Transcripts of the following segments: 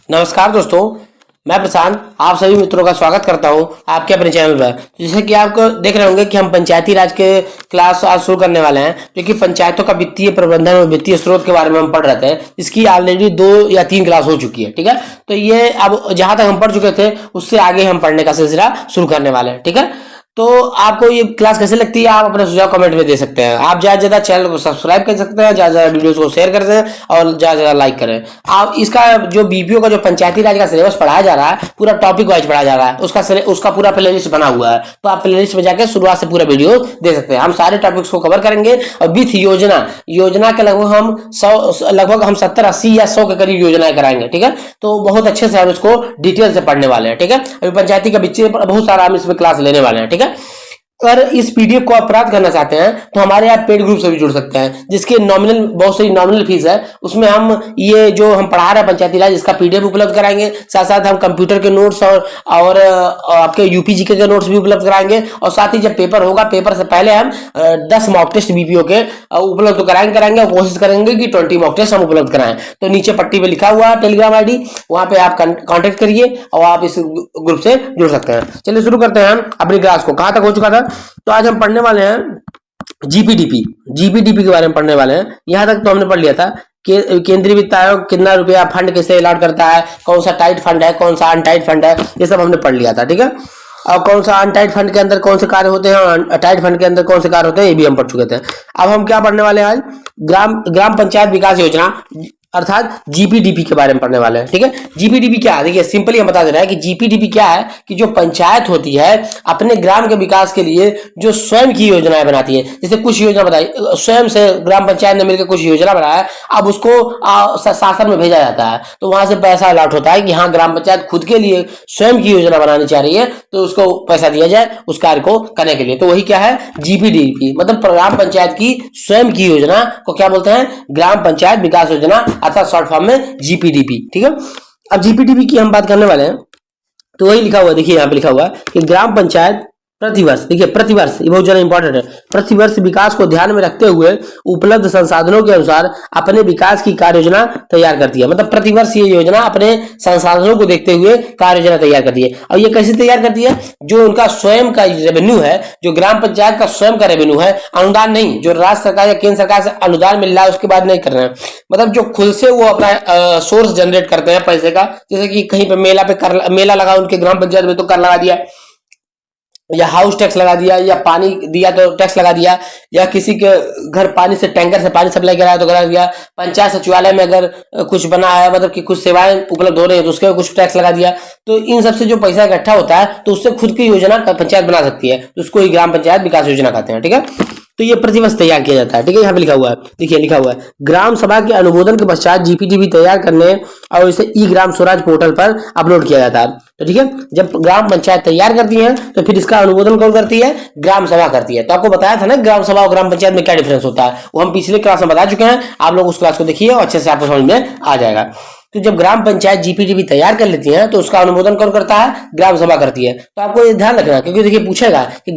नमस्कार दोस्तों, मैं प्रशांत आप सभी मित्रों का स्वागत करता हूं आपके अपने चैनल पर। जैसे कि आपको देख रहे होंगे कि हम पंचायती राज के क्लास आज शुरू करने वाले हैं, जो कि पंचायतों का वित्तीय प्रबंधन और वित्तीय स्रोत के बारे में हम पढ़ रहे थे। इसकी ऑलरेडी 2 या 3 क्लास हो चुकी है, ठीक है। तो ये अब जहां तक हम पढ़ चुके थे उससे आगे हम पढ़ने का सिलसिला शुरू करने वाले हैं, ठीक है। तो आपको ये क्लास कैसे लगती है आप अपने सुझाव कमेंट में दे सकते हैं। आप ज्यादा ज्यादा चैनल को सब्सक्राइब कर सकते हैं, ज्यादा ज्यादा वीडियोस को शेयर कर दें और ज्यादा ज्यादा लाइक करें। आप इसका जो बीपीओ का जो पंचायती राज का सिलेबस पढ़ाया जा रहा है, पूरा टॉपिक वाइज पढ़ाया जा रहा है, उसका पूरा प्लेलिस्ट बना हुआ है। तो आप प्लेलिस्ट में जाकर शुरुआत से पूरा वीडियो दे सकते हैं। हम सारे टॉपिक्स को कवर करेंगे और विथ योजना के लगभग हम 70, 80 या 100 के करीब योजनाएं कराएंगे, ठीक है। तो बहुत अच्छे से हम इसको डिटेल से पढ़ने वाले हैं, ठीक है। अभी पंचायती का बच्चे बहुत सारा हम इसमें क्लास लेने वाले हैं, ठीक है। अगर इस पीडीएफ को आप प्राप्त करना चाहते हैं तो हमारे यहाँ पेड ग्रुप से भी जुड़ सकते हैं, जिसके नॉमिनल बहुत सारी नॉमिनल फीस है। उसमें हम ये जो हम पढ़ा रहे हैं पंचायती राज, इसका पीडीएफ उपलब्ध कराएंगे। साथ साथ हम कंप्यूटर के नोट्स और आपके यूपीजीके के नोट्स भी उपलब्ध कराएंगे। और साथ ही जब पेपर होगा, पेपर से पहले हम 10 मॉक टेस्ट बीपीओ के उपलब्ध कराएंगे और कोशिश करेंगे कि 20 मॉक टेस्ट हम उपलब्ध कराएं। तो नीचे पट्टी पे लिखा हुआ है टेलीग्राम आईडी, वहां पे आप कॉन्टेक्ट करिए और आप इस ग्रुप से जुड़ सकते हैं। चलिए शुरू करते हैं हम अपनी क्लास को। कहां तक हो चुका था? तो आज हम पढ़ने वाले हैं जीपीडीपी के बारे में पढ़ने वाले हैं। यहां तक तो हमने पढ़ लिया था कि केंद्रीय वित्त आयोग कितना रुपया फंड कैसे अलॉट करता है, कौन सा टाइट फंड है, कौन सा अनटाइट फंड है, ये सब हमने पढ़ लिया था, ठीक है। और कौन सा अनटाइट फंड के अंदर कौन से कार्य होते हैं और टाइट फंड के अंदर कौन से कार्य होते हैं, ये भी हम पढ़ चुके थे। अब हम क्या पढ़ने वाले हैं आज? ग्राम पंचायत विकास योजना अर्थात जीपीडीपी के बारे में पढ़ने वाले हैं, ठीक है। जीपीडीपी क्या है? देखिए सिंपली हम बता दे रहे हैं कि जीपीडीपी क्या है कि जो पंचायत होती है अपने ग्राम के विकास के लिए जो स्वयं की योजनाएं बनाती है। जैसे कुछ योजना बताई, स्वयं से ग्राम पंचायत ने मिलकर कुछ योजना बनाया, अब उसको शासन में भेजा जाता है, तो वहां से पैसा अलॉट होता है कि हाँ ग्राम पंचायत खुद के लिए स्वयं की योजना बनानी चाह रही है, तो उसको पैसा दिया जाए उस कार्य को करने के लिए। तो वही क्या है? जीपीडीपी, मतलब ग्राम पंचायत की स्वयं की योजना को क्या बोलते हैं? ग्राम पंचायत विकास योजना, अर्थात शॉर्ट फॉर्म में जीपीडीपी, ठीक है। अब जीपीडीपी की हम बात करने वाले हैं, तो वही लिखा हुआ है, देखिए यहाँ पे लिखा हुआ है कि ग्राम पंचायत प्रतिवर्ष, देखिए प्रतिवर्ष, ये बहुत ज्यादा इंपॉर्टेंट है, प्रतिवर्ष विकास को ध्यान में रखते हुए उपलब्ध संसाधनों के अनुसार अपने विकास की कार्य योजना तैयार करती है। मतलब प्रतिवर्ष ये योजना अपने संसाधनों को देखते हुए कार्य योजना तैयार करती है। और ये कैसे तैयार करती है? जो उनका स्वयं का रेवेन्यू है, जो ग्राम पंचायत का स्वयं का रेवेन्यू है, अनुदान नहीं, जो राज्य सरकार या केंद्र सरकार से अनुदान मिल रहा है उसके बाद नहीं कर रहे हैं, मतलब जो खुद से वो अपना सोर्स जनरेट करते हैं पैसे का। जैसे कि कहीं पे मेला लगा उनके ग्राम पंचायत में, तो कर लगा दिया, या हाउस टैक्स लगा दिया, या पानी दिया तो टैक्स लगा दिया, या किसी के घर पानी से टैंकर से पानी सप्लाई कराया तो करा दिया, पंचायत सचिवालय में अगर कुछ बना है, मतलब कि कुछ सेवाएं उपलब्ध हो रही है तो उसके कुछ टैक्स लगा दिया। तो इन सबसे जो पैसा इकट्ठा होता है तो उससे खुद की योजना पंचायत बना सकती है, तो उसको ही ग्राम पंचायत विकास योजना कहते हैं, ठीक है। तो ये प्रतिवर्ष तैयार किया जाता है, ठीक है। यहाँ पे लिखा हुआ है, देखिए लिखा हुआ है ग्राम सभा के अनुमोदन के पश्चात जीपीडीपी तैयार करने और इसे ई ग्राम स्वराज पोर्टल पर अपलोड किया जाता है। तो ठीक है, जब ग्राम पंचायत तैयार करती है तो फिर इसका अनुमोदन कौन करती है? ग्राम सभा करती है। तो आपको बताया था ना ग्राम सभा और ग्राम पंचायत में क्या डिफरेंस होता है, वो हम पिछले क्लास में बता चुके हैं। आप लोग उस क्लास को देखिए और अच्छे से आपको समझ में आ जाएगा। तो जब ग्राम पंचायत जीपीडीपी तैयार कर लेती है तो उसका अनुमोदन कौन करता है? ग्राम सभा करती है। तो आपको ये ध्यान रखना, क्योंकि देखिए पूछेगा कि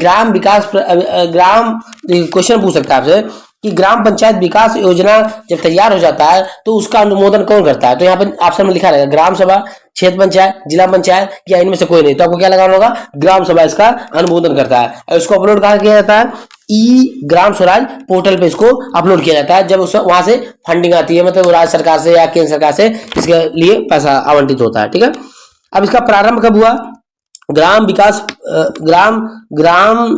क्वेश्चन पूछ सकता है आपसे कि ग्राम पंचायत विकास योजना जब तैयार हो जाता है तो उसका अनुमोदन कौन करता है? तो यहाँ पे ऑप्शन में लिखा रहेगा ग्राम सभा, क्षेत्र पंचायत, जिला पंचायत, या इनमें से कोई नहीं। तो आपको क्या लगाना होगा? ग्राम सभा इसका अनुमोदन करता है। और इसको अपलोड कहाँ किया जाता है? ई ग्राम स्वराज पोर्टल पे इसको अपलोड किया जाता है। जब वहां से फंडिंग आती है, मतलब राज्य सरकार से या केंद्र सरकार से इसके लिए पैसा आवंटित होता है, ठीक है। अब इसका प्रारंभ कब हुआ? ग्राम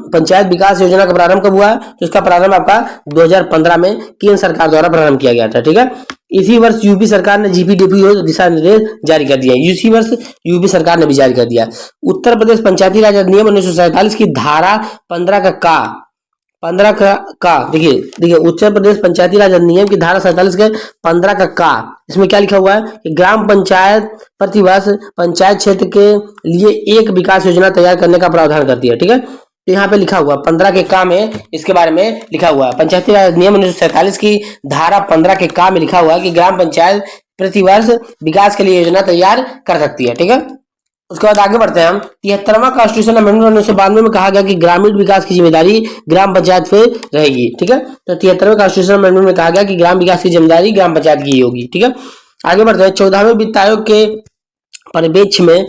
पंचायत विकास योजना का प्रारंभ कब हुआ है? तो इसका प्रारंभ आपका 2015 में केंद्र सरकार द्वारा प्रारंभ किया गया था, ठीक है। इसी वर्ष यूपी सरकार ने जीपीडीपी दिशा निर्देश जारी कर दिया। इसी वर्ष यूपी सरकार ने भी जारी कर दिया। उत्तर प्रदेश पंचायती राज अधिनियम 1947 की धारा 15 का देखिए उत्तर प्रदेश पंचायती राज अधिनियम की धारा 47 के 15 का इसमें क्या लिखा हुआ है कि ग्राम पंचायत प्रतिवर्ष पंचायत क्षेत्र के लिए एक विकास योजना तैयार करने का प्रावधान करती है, ठीक है। तो यहाँ पे लिखा हुआ 15 के का में इसके बारे में लिखा हुआ है। पंचायती राज अधिनियम 1947 की धारा 15 के का में लिखा हुआ है कि ग्राम पंचायत प्रतिवर्ष विकास के लिए योजना तैयार कर सकती है, ठीक है। उसके बाद आगे बढ़ते हैं हम। 73वां कॉन्स्टिट्यूशन अमेंडमेंट 1992 में कहा गया कि ग्रामीण विकास की जिम्मेदारी ग्राम पंचायत पे रहेगी, ठीक है। तो 73वें कॉन्स्टिट्यूशन अमेंडमेंट में कहा गया कि ग्राम विकास की जिम्मेदारी ग्राम पंचायत की होगी, ठीक है। आगे बढ़ते हैं। 14वें वित्त आयोग के परिप्रेक्ष्य में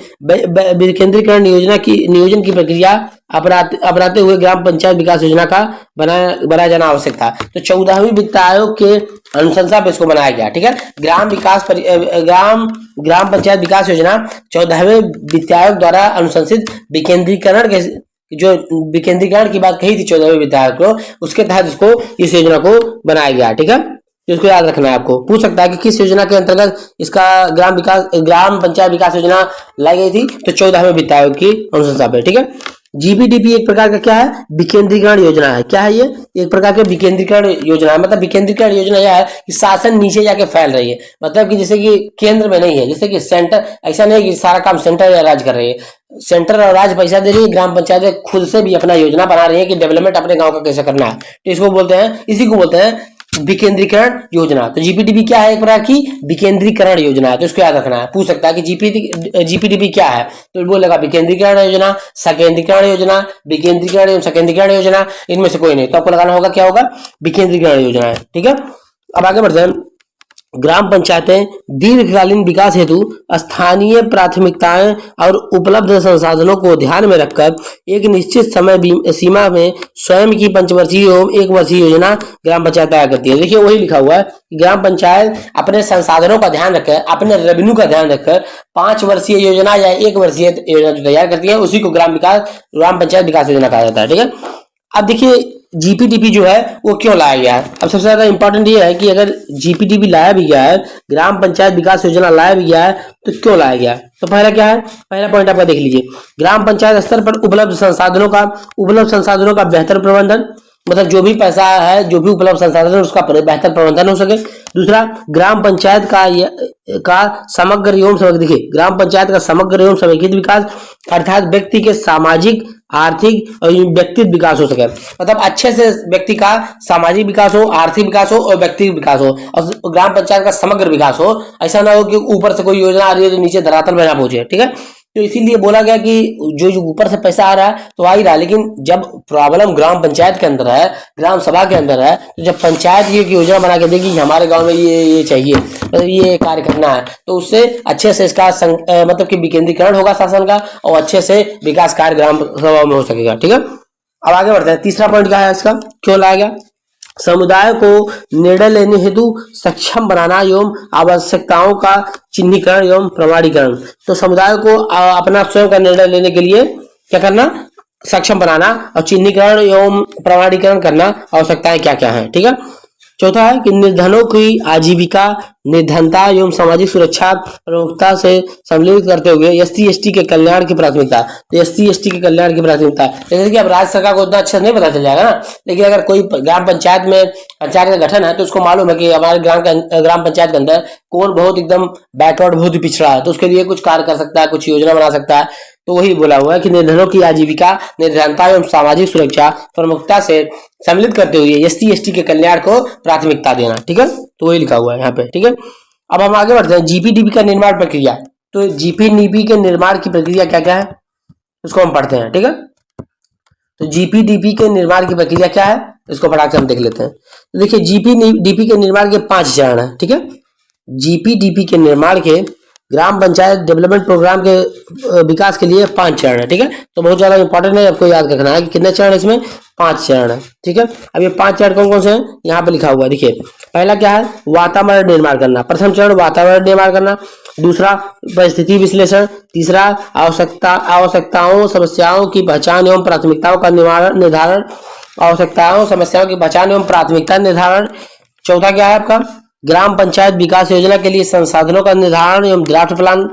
विकेंद्रीकरण नियोजन की प्रक्रिया अपनाते हुए ग्राम पंचायत विकास योजना का बनाया जाना आवश्यक था। तो 14वीं वित्त आयोग के अनुशंसा पे इसको बनाया गया। ठीक है, ग्राम पंचायत विकास योजना 14वें वित्त आयोग द्वारा अनुशंसित विकेंद्रीकरण की बात कही थी 14वें वित्त आयोग को, उसके तहत इसको इस योजना को बनाया गया। ठीक है, तो इसको याद रखना है। आपको पूछ सकता है कि किस योजना के अंतर्गत इसका ग्राम पंचायत विकास योजना लाई गई थी, तो 14वें वित्त आयोग की अनुशंसा पे। ठीक है, जीपीडीपी एक प्रकार का क्या है, विकेंद्रीकरण योजना है। क्या है ये, एक प्रकार के विकेंद्रीकरण योजना है। मतलब विकेंद्रीकरण योजना यह है कि शासन नीचे जाके फैल रही है, मतलब कि जैसे कि केंद्र में नहीं है, जैसे कि सेंटर, ऐसा नहीं है कि सारा काम सेंटर या राज्य कर रही है। सेंटर और राज्य पैसा दे रही है, ग्राम पंचायत खुद से भी अपना योजना बना रही है कि डेवलपमेंट अपने गांव का कैसे करना है। तो इसको बोलते हैं, इसी को बोलते हैं विकेंद्रीकरण योजना। तो जीपीडीपी क्या है, एक प्रकार की विकेंद्रीकरण योजना है। तो इसको याद रखना है। पूछ सकता है कि जीपीडीपी क्या है, तो बोलेगा विकेंद्रीकरण योजना, सकेंद्रीकरण योजना, विकेंद्रीकरण एवं सकेंद्रीकरण योजना, इनमें से कोई नहीं। तो आपको लगाना होगा क्या होगा, विकेंद्रीकरण योजना है। ठीक है, अब आगे बढ़ते हैं। ग्राम पंचायतें दीर्घकालीन विकास हेतु स्थानीय प्राथमिकताएं और उपलब्ध संसाधनों को ध्यान में रखकर एक निश्चित समय सीमा में स्वयं की पंचवर्षीय एवं एक वर्षीय योजना ग्राम पंचायत तैयार करती है। देखिए वही लिखा हुआ है कि ग्राम पंचायत अपने संसाधनों का ध्यान रखकर, अपने रेवेन्यू का ध्यान रखकर 5 वर्षीय योजना या 1 वर्षीय योजना जो तैयार करती है, उसी को ग्राम पंचायत विकास योजना कहा जाता है। ठीक है, अब देखिए जीपीडीपी जो है वो क्यों लाया गया है। अब सबसे ज्यादा इंपॉर्टेंट ये है कि अगर जीपीडीपी लाया भी गया है, ग्राम पंचायत विकास योजना लाया भी गया है, तो क्यों लाया गया है। तो पहला क्या है, पहला पॉइंट आपका देख लीजिए, ग्राम पंचायत स्तर पर उपलब्ध संसाधनों का बेहतर प्रबंधन, मतलब जो भी पैसा है, जो भी उपलब्ध संसाधन है, उसका बेहतर प्रबंधन हो सके। दूसरा, ग्राम पंचायत का समग्र एवं समग्र समेकित विकास, अर्थात व्यक्ति के सामाजिक, आर्थिक और व्यक्तिगत विकास हो सके। मतलब अच्छे से व्यक्ति का सामाजिक विकास हो, आर्थिक विकास हो और व्यक्तिगत विकास हो, और ग्राम पंचायत का समग्र विकास हो। ऐसा ना हो कि ऊपर से कोई योजना आ रही है तो नीचे धरातल में ना पहुंचे। ठीक है, तो इसीलिए बोला गया कि जो ऊपर से पैसा आ रहा है तो आ ही रहा है, लेकिन जब प्रॉब्लम ग्राम पंचायत के अंदर है, ग्राम सभा के अंदर है, तो जब पंचायत ये योजना बना के देगी कि हमारे गांव में ये चाहिए, मतलब ये कार्य करना है, तो उससे अच्छे से इसका मतलब कि विकेंद्रीकरण होगा शासन का, और अच्छे से विकास कार्य ग्राम सभा में हो सकेगा। ठीक है, अब आगे बढ़ते हैं। तीसरा पॉइंट क्या है इसका, क्यों लाया गया, समुदाय को निर्णय लेने हेतु सक्षम बनाना एवं आवश्यकताओं का चिन्हीकरण एवं प्रमाणीकरण। तो समुदाय को अपना स्वयं का निर्णय लेने के लिए क्या करना, सक्षम बनाना और चिन्हीकरण एवं प्रमाणीकरण करना, आवश्यकताएं क्या क्या है। ठीक है, चौथा है कि निर्धनों की आजीविका, निर्धनता एवं सामाजिक सुरक्षा प्रमुखता से सम्मिलित करते हुए एससी एसटी के कल्याण की प्राथमिकता। तो एससी एसटी के कल्याण की प्राथमिकता, जैसे कि अब राज्य सरकार को उतना अच्छा नहीं पता चल जाएगा ना, लेकिन अगर कोई ग्राम पंचायत में पंचायत का गठन है तो उसको मालूम है कि हमारे ग्राम पंचायत के अंदर कौन बहुत एकदम बैकवर्ड, बहुत ही पिछड़ा है, तो उसके लिए कुछ कार्य कर सकता है, कुछ योजना बना सकता है। तो वही बोला हुआ है कि निर्धनों की आजीविका, निर्धनता एवं सामाजिक सुरक्षा प्रमुखता से सम्मिलित करते हुए एससी एसटी के कल्याण को प्राथमिकता देना। ठीक है, तो वही लिखा हुआ है यहाँ पे। ठीक है, अब हम आगे बढ़ते हैं। जीपीडीपी का निर्माण प्रक्रिया, तो जीपीडीपी के निर्माण की प्रक्रिया क्या क्या है उसको हम पढ़ते हैं। ठीक है, तो जीपीडीपी के निर्माण की प्रक्रिया क्या है इसको फटाक से हम देख लेते हैं। तो देखिए जीपीडीपी के निर्माण के 5 चरण है। ठीक है, जीपीडीपी के निर्माण के ग्राम पंचायत डेवलपमेंट प्रोग्राम के विकास के लिए 5 चरण है। ठीक है, तो बहुत ज्यादा इंपॉर्टेंट है, आपको याद रखना है कि कितने चरण है इसमें, 5 चरण है। ठीक है, अब ये 5 चरण कौन कौन से हैं यहाँ पे लिखा हुआ है। देखिए पहला क्या है, वातावरण निर्माण करना। प्रथम चरण वातावरण निर्माण करना। दूसरा परिस्थिति विश्लेषण। तीसरा आवश्यकताओं समस्याओं की पहचान एवं प्राथमिकताओं का निर्धारण। आवश्यकताओं समस्याओं की पहचान एवं प्राथमिकता निर्धारण। चौथा क्या है आपका, ग्राम पंचायत विकास योजना के लिए संसाधनों का निर्धारण एवं ड्राफ्ट प्लान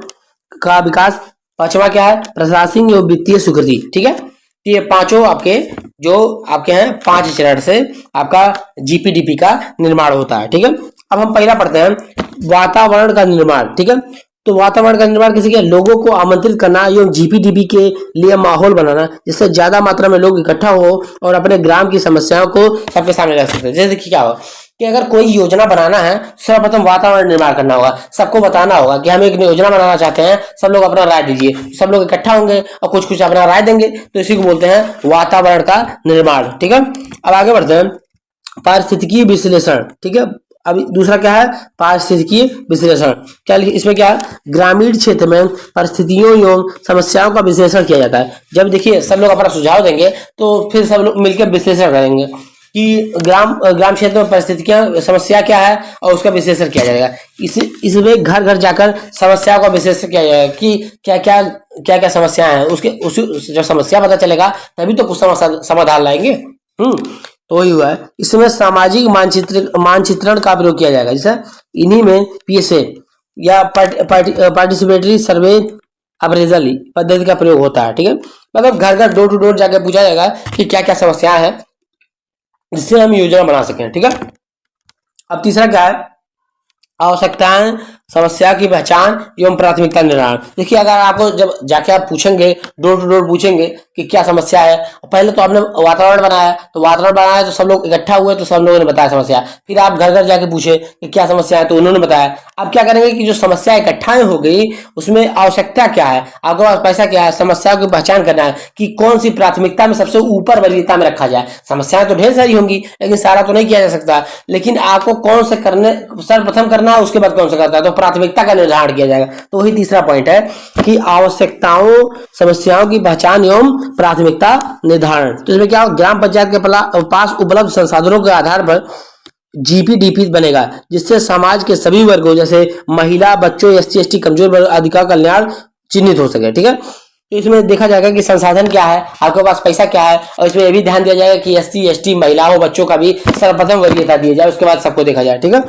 का विकास। पांचवा क्या है, प्रशासनिक एवं वित्तीय स्वीकृति। ठीक है, तो ये पांचों आपके हैं 5 चरण से आपका जीपीडीपी का निर्माण होता है। ठीक है, अब हम पहला पढ़ते हैं वातावरण का निर्माण। ठीक है, तो वातावरण का निर्माण किसी के लोगों को आमंत्रित करना एवं जीपीडीपी के लिए माहौल बनाना जिससे ज्यादा मात्रा में लोग इकट्ठा हो और अपने ग्राम की समस्याओं को सबके सामने रख सकते हैं। जैसे देखिए क्या होगा कि अगर कोई योजना बनाना है, सर्वप्रथम वातावरण निर्माण करना होगा, सबको बताना होगा कि हम एक योजना बनाना चाहते हैं, सब लोग अपना राय दीजिए, सब लोग इकट्ठा होंगे और कुछ कुछ अपना राय देंगे, तो इसी को बोलते हैं वातावरण का निर्माण। ठीक है, अब आगे बढ़ते हैं पारिस्थितिकी विश्लेषण। ठीक है, अब दूसरा क्या है, पारिस्थितिकीय विश्लेषण। क्या इसमें क्या है, ग्रामीण क्षेत्र में परिस्थितियों एवं समस्याओं का विश्लेषण किया जाता है। जब देखिए सब लोग अपना सुझाव देंगे तो फिर सब लोग मिलकर विश्लेषण करेंगे कि ग्राम क्षेत्र में परिस्थितियां समस्या क्या है और उसका विश्लेषण किया जाएगा। इसमें घर घर जाकर समस्याओं का विश्लेषण किया जाएगा कि क्या समस्या है, उसकी जब समस्या पता चलेगा तभी तो कुछ समाधान लाएंगे। तो वही हुआ है। इसमें सामाजिक मानचित्रण का प्रयोग किया जाएगा। जैसे इन्हीं में पीएसए या पार्टिसिपेटरी सर्वे अप्रेजल पद्धति का प्रयोग होता है। ठीक है, मतलब घर घर डोर टू डोर जाकर पूछा जाएगा कि क्या क्या समस्याएं हैं, जिससे हम योजना बना सकें। ठीक है, अब तीसरा क्या है, आवश्यकताएं, समस्या की पहचान एवं प्राथमिकता निर्धारण। देखिए अगर आपको जब जाके आप पूछेंगे, डोर टू डोर पूछेंगे कि क्या समस्या है, पहले तो आपने वातावरण बनाया, तो सब लोग इकट्ठा हुए तो सब लोगों ने बताया समस्या। फिर आप घर घर जाके पूछे कि क्या समस्या है, तो उन्होंने बताया। अब क्या करेंगे कि जो समस्या इकट्ठा हो गई उसमें आवश्यकता क्या है, आपके पास पैसा क्या है, समस्या की पहचान करना है कि कौन सी प्राथमिकता में सबसे ऊपर वरीयता में रखा जाए। समस्याएं तो ढेर सारी होंगी लेकिन सारा तो नहीं किया जा सकता, लेकिन आपको कौन से करने सर्वप्रथम करना है, उसके बाद कौन सा करता है, तो प्राथमिकता का निर्धारण किया जाएगा। तो वही तीसरा पॉइंट है कि आवश्यकताओं, समस्याओं की पहचान एवं प्राथमिकता निर्धारण। तो इसमें क्या हो, ग्राम पंचायत के पास उपलब्ध संसाधनों के आधार पर जीपीडीपी बनेगा, जिससे समाज के सभी वर्गों जैसे महिला, बच्चों, एससी एसटी, कमजोर वर्ग आदि का कल्याण चिन्हित हो सके। ठीक है, तो इसमें देखा जाएगा कि संसाधन क्या है, आपके पास पैसा क्या है, और इसमें यह भी ध्यान दिया जाएगा कि एससी एसटी, महिलाओं, बच्चों का भी सर्वप्रथम वरीयता दी जाए, उसके बाद सबको देखा जाए। ठीक है,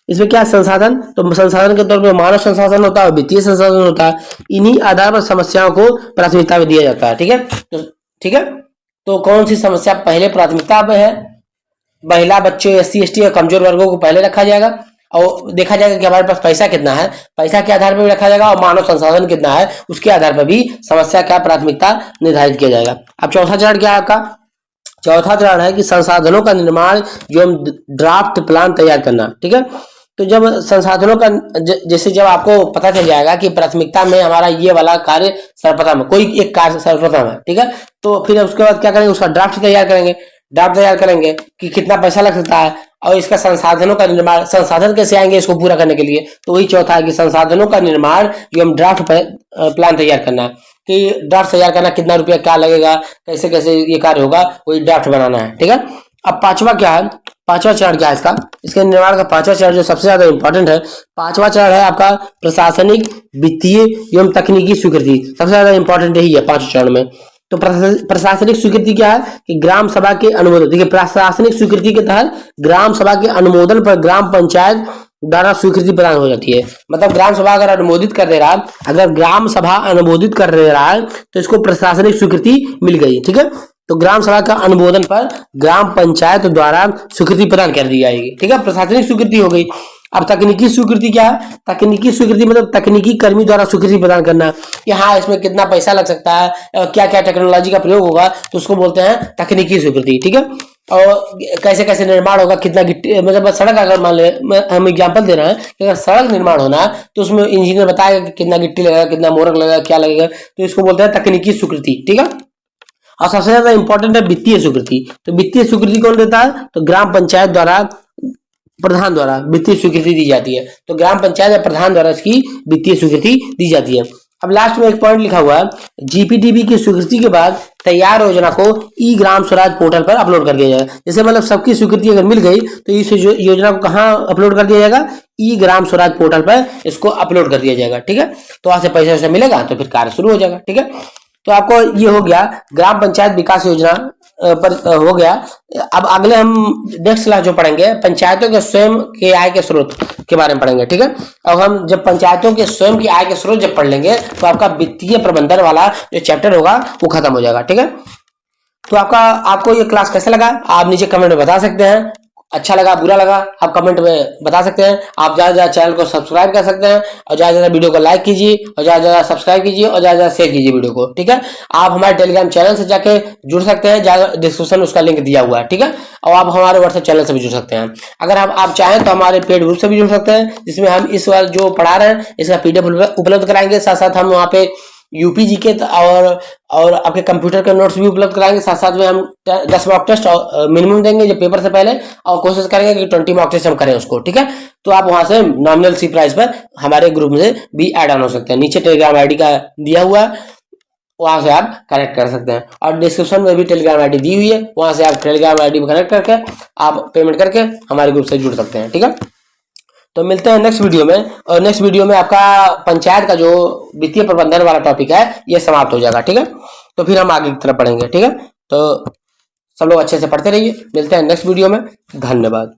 इसमें क्या संसाधन, तो संसाधन के तौर पे मानव संसाधन होता है, वित्तीय संसाधन होता है। इन्हीं आधार पर समस्याओं को प्राथमिकता में दिया जाता है। ठीक है, तो ठीक है, तो कौन सी समस्या पहले प्राथमिकता में है, महिला, बच्चे, एससी एसटी और कमजोर वर्गों को पहले रखा जाएगा, और देखा जाएगा कि हमारे पास पैसा कितना है, पैसा के आधार पर भी रखा जाएगा, और मानव संसाधन कितना है उसके आधार पर भी समस्या का प्राथमिकता निर्धारित किया जाएगा। अब चौथा चरण क्या है आपका, चौथा चरण है कि संसाधनों का निर्माण एवं ड्राफ्ट प्लान तैयार करना। ठीक है, तो जब संसाधनों का जैसे जब आपको पता चल जाएगा कि प्राथमिकता में हमारा ये वाला कार्य सर्वप्रथम है, कोई एक कार्य सर्वप्रथम है, ठीक है, तो फिर उसके बाद क्या करेंगे, उसका ड्राफ्ट तैयार करेंगे। ड्राफ्ट तैयार करेंगे कि कितना पैसा लग सकता है और इसका संसाधनों का निर्माण, संसाधन कैसे आएंगे इसको पूरा करने के लिए, तो वही चौथा है कि संसाधनों का निर्माण एवं ड्राफ्ट प्लान तैयार करना है कि ड्राफ्ट तैयार करना, कितना रुपया क्या लगेगा, कैसे कैसे ये कार्य होगा, वही ड्राफ्ट बनाना है। ठीक है, अब पांचवा क्या है, पांचवा चरण क्या है इसका, इसके निर्माण का पांचवा चरण जो सबसे ज्यादा इंपॉर्टेंट है, पांचवा चरण है आपका प्रशासनिक, वित्तीय एवं तकनीकी स्वीकृति। सबसे ज्यादा इंपॉर्टेंट यही है पांचवें चरण में। तो प्रशासनिक स्वीकृति क्या है कि ग्राम सभा के अनुमोदन, देखिए प्रशासनिक स्वीकृति के तहत ग्राम सभा के अनुमोदन पर ग्राम पंचायत द्वारा स्वीकृति प्रदान हो जाती है। मतलब ग्राम सभा अगर अनुमोदित कर दे रहा है, अगर ग्राम सभा अनुमोदित कर दे रहा है तो इसको प्रशासनिक स्वीकृति मिल गई। ठीक है, तो ग्राम सभा का अनुमोदन पर ग्राम पंचायत द्वारा स्वीकृति प्रदान कर दी जाएगी। ठीक है, प्रशासनिक स्वीकृति हो गई। अब तकनीकी स्वीकृति क्या है, तकनीकी स्वीकृति मतलब तकनीकी कर्मी द्वारा स्वीकृति प्रदान करना कि हाँ इसमें कितना पैसा लग सकता है, क्या क्या टेक्नोलॉजी का प्रयोग होगा, तो उसको बोलते हैं तकनीकी स्वीकृति। ठीक है, और कैसे कैसे निर्माण होगा, कितना गिट्टी, मतलब सड़क अगर मान ले, हम एग्जांपल दे रहे हैं कि अगर सड़क निर्माण होना है तो उसमें इंजीनियर बताएगा कि कितना गिट्टी लगेगा, कितना मोरक लगेगा, क्या लगेगा, तो इसको बोलते हैं तकनीकी स्वीकृति। ठीक है, और सबसे ज्यादा इंपॉर्टेंट है वित्तीय स्वीकृति। तो वित्तीय स्वीकृति कौन देता है, तो ग्राम पंचायत द्वारा, प्रधान द्वारा वित्तीय स्वीकृति दी जाती है। तो ग्राम पंचायत या प्रधान द्वारा इसकी वित्तीय स्वीकृति दी जाती है। अब लास्ट में एक पॉइंट लिखा हुआ है, जीपीडीपी की स्वीकृति के बाद तैयार योजना को ई ग्राम स्वराज पोर्टल पर अपलोड कर दिया जाएगा। जैसे मतलब सबकी स्वीकृति अगर मिल गई तो इस योजना को कहाँ अपलोड कर दिया जाएगा, ई ग्राम स्वराज पोर्टल पर इसको अपलोड कर दिया जाएगा। ठीक है, तो वहां से पैसा वैसा मिलेगा तो फिर कार्य शुरू हो जाएगा। ठीक है, तो आपको ये हो गया ग्राम पंचायत विकास योजना पर हो गया। अब अगले हम नेक्स्ट क्लास जो पढ़ेंगे पंचायतों के स्वयं के आय के स्रोत के बारे में पढ़ेंगे। ठीक है, अब हम जब पंचायतों के स्वयं की आय के स्रोत जब पढ़ लेंगे तो आपका वित्तीय प्रबंधन वाला जो चैप्टर होगा वो खत्म हो जाएगा। ठीक है, तो आपको ये क्लास कैसा लगा आप नीचे कमेंट में बता सकते हैं। अच्छा लगा, बुरा लगा, आप कमेंट में बता सकते हैं। आप ज्यादा ज्यादा चैनल को सब्सक्राइब कर सकते हैं और ज्यादा ज्यादा वीडियो को लाइक कीजिए और ज्यादा ज्यादा सब्सक्राइब कीजिए और ज्यादा ज्यादा शेयर कीजिए वीडियो को। ठीक है, आप हमारे टेलीग्राम चैनल से जाके जुड़ सकते हैं, ज्यादा डिस्क्रिप्शन उसका लिंक दिया हुआ है। ठीक है, और आप हमारे व्हाट्सएप चैनल से भी जुड़ सकते हैं। अगर आप चाहें तो हमारे पेड ग्रुप से भी जुड़ सकते हैं, जिसमें हम इस बार जो पढ़ा रहे हैं इसका PDF उपलब्ध कराएंगे। साथ साथ हम वहाँ पे यूपी जीके और आपके कंप्यूटर के नोट्स भी उपलब्ध कराएंगे। साथ साथ में हम 10 मॉक टेस्ट मिनिमम देंगे जो पेपर से पहले, और कोशिश करेंगे कि 20 मॉक टेस्ट हम करें उसको, ठीक है। तो आप वहां से नॉमिनल सी प्राइस पर हमारे ग्रुप में भी ऐड ऑन हो सकते हैं। नीचे टेलीग्राम आईडी का दिया हुआ है, वहां से आप कनेक्ट कर सकते हैं, और डिस्क्रिप्शन में भी टेलीग्राम आईडी दी हुई है, वहां से आप टेलीग्राम आईडी में कनेक्ट करके आप पेमेंट करके हमारे ग्रुप से जुड़ सकते हैं, ठीक है। तो मिलते हैं नेक्स्ट वीडियो में, और नेक्स्ट वीडियो में आपका पंचायत का जो वित्तीय प्रबंधन वाला टॉपिक है ये समाप्त हो जाएगा, ठीक है। तो फिर हम आगे की तरफ पढ़ेंगे, ठीक है। तो सब लोग अच्छे से पढ़ते रहिए, मिलते हैं नेक्स्ट वीडियो में, धन्यवाद।